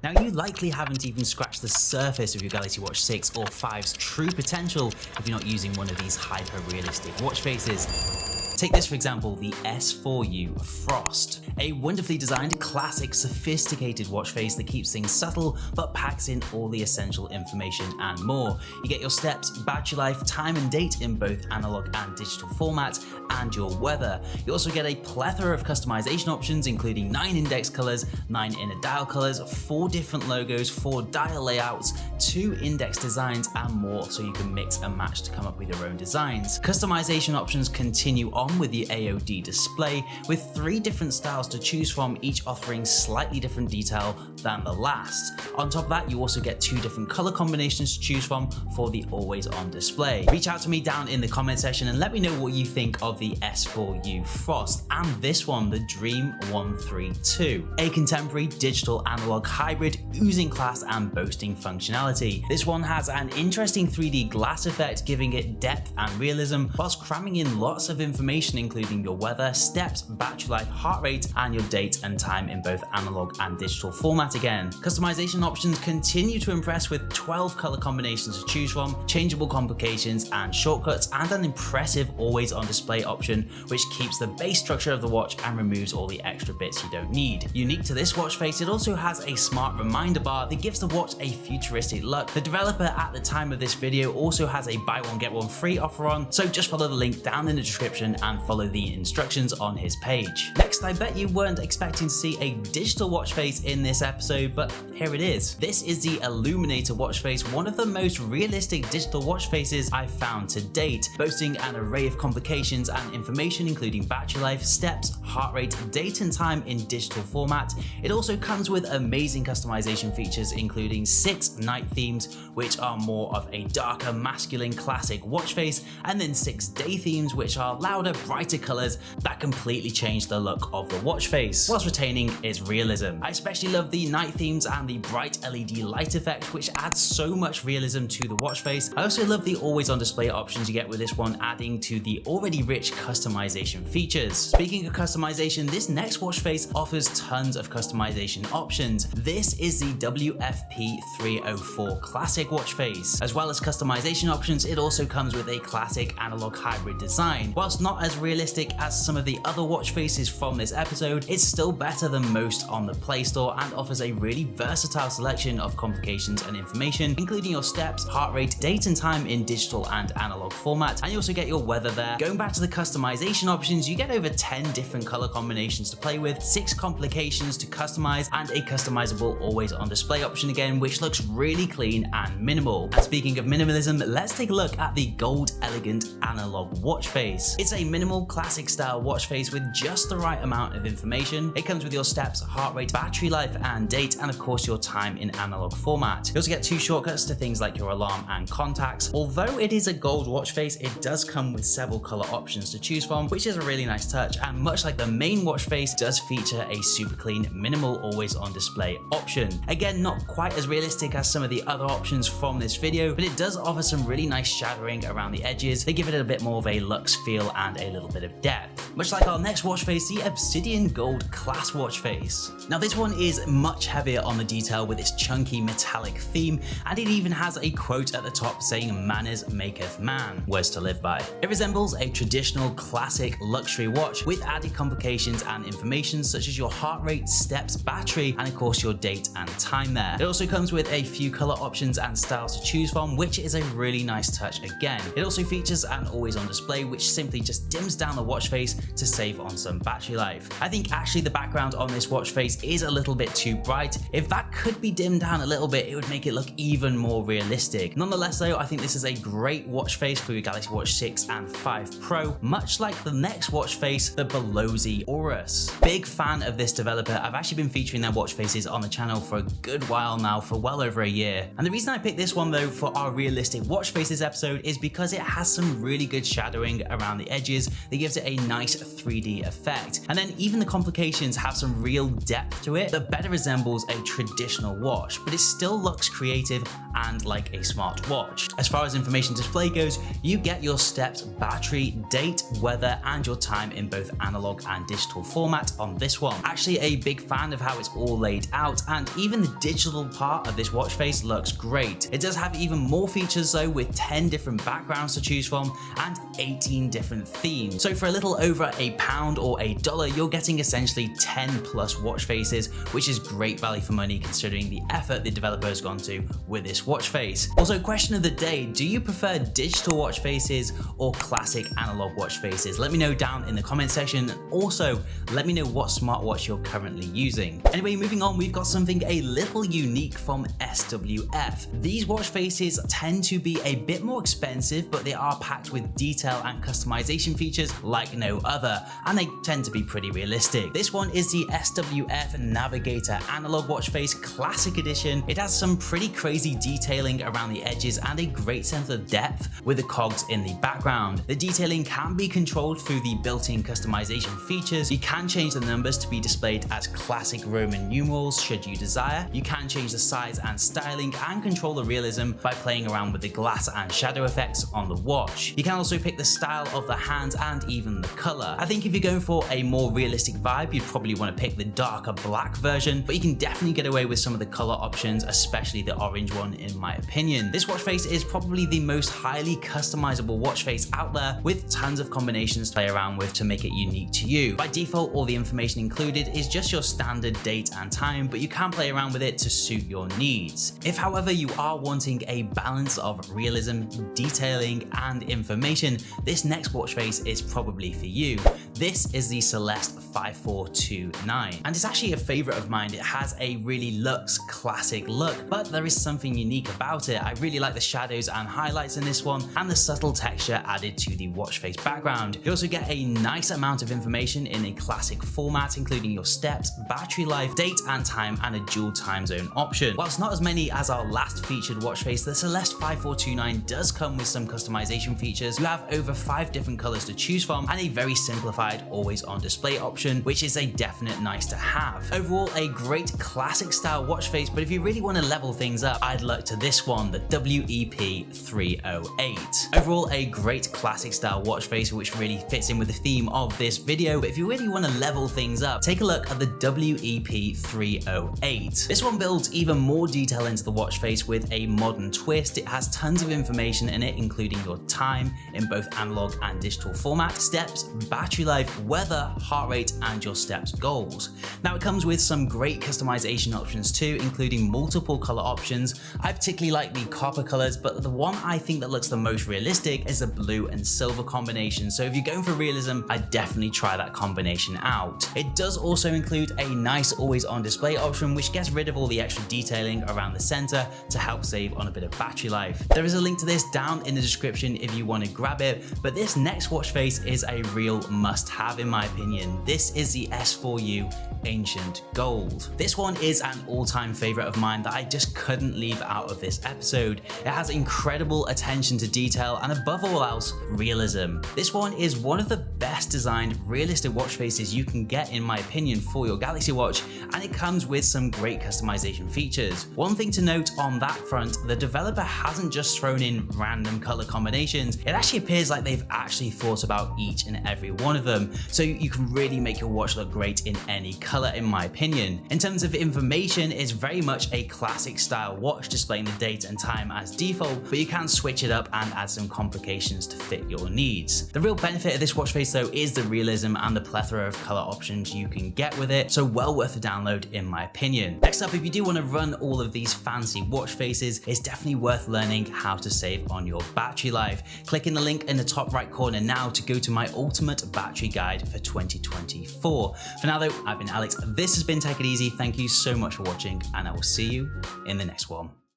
Now, you likely haven't even scratched the surface of your Galaxy Watch 6 or 5's true potential if you're not using one of these hyper-realistic watch faces. Take this for example, the S4U Frost, a wonderfully designed, classic, sophisticated watch face that keeps things subtle but packs in all the essential information and more. You get your steps, battery life, time and date in both analog and digital formats, and your weather. You also get a plethora of customization options, including 9 index colors, 9 inner dial colors, 4 different logos, 4 dial layouts, 2 index designs, and more, so you can mix and match to come up with your own designs. Customization options continue on with the AOD display, with 3 different styles to choose from, each offering slightly different detail than the last. On top of that, you also get 2 different color combinations to choose from for the always on display. Reach out to me down in the comment section and let me know what you think of the S4U Frost and this one, the Dream 132, a contemporary digital analog hybrid oozing class and boasting functionality. This one has an interesting 3D glass effect, giving it depth and realism whilst cramming in lots of information, including your weather, steps, battery life, heart rate, and your date and time in both analog and digital format again. Customization options continue to impress with 12 color combinations to choose from, changeable complications and shortcuts, and an impressive always on display option which keeps the base structure of the watch and removes all the extra bits you don't need. Unique to this watch face, it also has a smart reminder bar that gives the watch a futuristic look. The developer at the time of this video also has a buy one get one free offer on, so just follow the link down in the description and follow the instructions on his page. Next, I bet you weren't expecting to see a digital watch face in this episode, but here it is. This is the Illuminator watch face, one of the most realistic digital watch faces I've found to date, boasting an array of complications and information including battery life, steps, heart rate, date and time in digital format. It also comes with amazing customization features including 6 night themes, which are more of a darker, masculine, classic watch face, and then 6 day themes, which are louder, brighter colors that completely change the look of the watch face whilst retaining its realism. I especially love the night themes and the bright LED light effect, which adds so much realism to the watch face. I also love the always on display options you get with this one, adding to the already rich customization features. Speaking of customization, this next watch face offers tons of customization options. This is the WFP 304 classic watch face. As well as customization options, it also comes with a classic analog hybrid design. Whilst not as realistic as some of the other watch faces from this episode, it's still better than most on the Play Store and offers a really versatile selection of complications and information, including your steps, heart rate, date and time in digital and analog format, and you also get your weather there. Going back to the customization options, you get over 10 different color combinations to play with, 6 complications to customize, and a customizable always on display option again, which looks really clean and minimal. And speaking of minimalism, let's take a look at the Gold Elegant analog watch face. It's a minimal classic style watch face with just the right amount of information. It comes with your steps, heart rate, battery life and date, and of course your time in analog format. You also get 2 shortcuts to things like your alarm and contacts. Although it is a gold watch face, it does come with several color options to choose from, which is a really nice touch, and much like the main watch face, does feature a super clean, minimal always on display option. Again, not quite as realistic as some of the other options from this video, but it does offer some really nice shadowing around the edges. They give it a bit more of a luxe feel and a little bit of depth. Much like our next watch face, the Obsidian Gold Class watch face. Now this one is much heavier on the detail with its chunky metallic theme, and it even has a quote at the top saying "Manners maketh man," words to live by. It resembles a traditional classic luxury watch with added complications and information such as your heart rate, steps, battery, and of course your date and time there. It also comes with a few color options and styles to choose from, which is a really nice touch again. It also features an always on display, which simply just dims down the watch face to save on some battery life. I think actually the background on this watch face is a little bit too bright. If that could be dimmed down a little bit, it would make it look even more realistic. Nonetheless though, I think this is a great watch face for your Galaxy Watch 6 and 5 Pro, much like the next watch face, the Ballozi Orus. Big fan of this developer. I've actually been featuring their watch faces on the channel for a good while now, for well over a year. And the reason I picked this one though for our realistic watch faces episode is because it has some really good shadowing around the edges edges that gives it a nice 3D effect. And then even the complications have some real depth to it that better resembles a traditional watch, but it still looks creative and like a smart watch. As far as information display goes, you get your steps, battery, date, weather, and your time in both analog and digital format on this one. Actually a big fan of how it's all laid out, and even the digital part of this watch face looks great. It does have even more features though, with 10 different backgrounds to choose from and 18 different themes. So for a little over £1 or $1, you're getting essentially 10 plus watch faces, which is great value for money considering the effort the developer has gone to with this watch face. Also, question of the day, do you prefer digital watch faces or classic analog watch faces? Let me know down in the comment section. Also, let me know what smartwatch you're currently using. Anyway, moving on, we've got something a little unique from SWF. These watch faces tend to be a bit more expensive, but they are packed with detail and customization features like no other, and they tend to be pretty realistic. This one is the SWF Navigator Analog Watch Face Classic Edition. It has some pretty crazy detailing around the edges and a great sense of depth with the cogs in the background. The detailing can be controlled through the built-in customization features. You can change the numbers to be displayed as classic Roman numerals should you desire. You can change the size and styling and control the realism by playing around with the glass and shadow effects on the watch. You can also pick the style of the hands and even the color. I think if you're going for a more realistic vibe, you'd probably want to pick the darker black version, but you can definitely get away with some of the color options, especially the orange one in my opinion. This watch face is probably the most highly customizable watch face out there, with tons of combinations to play around with to make it unique to you. By default, all the information included is just your standard date and time, but you can play around with it to suit your needs. If however you are wanting a balance of realism, detailing, and information, this next watch face is probably for you. This is the Celest 5429, and it's actually a favorite of mine. It has a really luxe classic look, but there is something unique about it. I really like the shadows and highlights in this one and the subtle texture added to the watch face background. You also get a nice amount of information in a classic format, including your steps, battery life, date and time, and a dual time zone option. Whilst not as many as our last featured watch face, the Celest 5429 does come with some customization features. You have over 5 different colors to choose from and a very simplified always on display option, which is a definite nice to have. Overall, a great classic style watch face, but if you really want to level things up, I'd look to this one, the WEP 308. Overall, a great classic style watch face, which really fits in with the theme of this video, but if you really want to level things up, take a look at the WEP 308. This one builds even more detail into the watch face with a modern twist. It has tons of information in it, including your time in both analog and digital format, steps, battery life, weather, heart rate, and your steps goals. Now it comes with some great customization options too, including multiple color options. I particularly like the copper colors, but the one I think that looks the most realistic is the blue and silver combination. So if you're going for realism, I'd definitely try that combination out. It does also include a nice always on display option, which gets rid of all the extra detailing around the center to help save on a bit of battery life. There is a link to this down in the description if you want to grab it, but this next watch face is a real must-have in my opinion. This is the S4U Ancient Gold. This one is an all-time favorite of mine that I just couldn't leave out of this episode. It has incredible attention to detail and above all else, realism. This one is one of the best designed realistic watch faces you can get in my opinion for your Galaxy Watch, and it comes with some great customization features. One thing to note on that front, the developer hasn't just thrown in random color combinations. It actually appears like they've actually thought about each and every one of them, so you can really make your watch look great in any color in my opinion. In terms of information, it's very much a classic style watch displaying the date and time as default, but you can switch it up and add some complications to fit your needs. The real benefit of this watch face though is the realism and the plethora of color options you can get with it, so well worth the download in my opinion. Next up, if you do want to run all of these fancy watch faces, it's definitely worth learning how to save on your battery life. Click in the link in the top right corner now to go to my ultimate battery guide for 2024. For now though, I've been Alex, this has been Take It Easy, thank you so much for watching, and I will see you in the next one.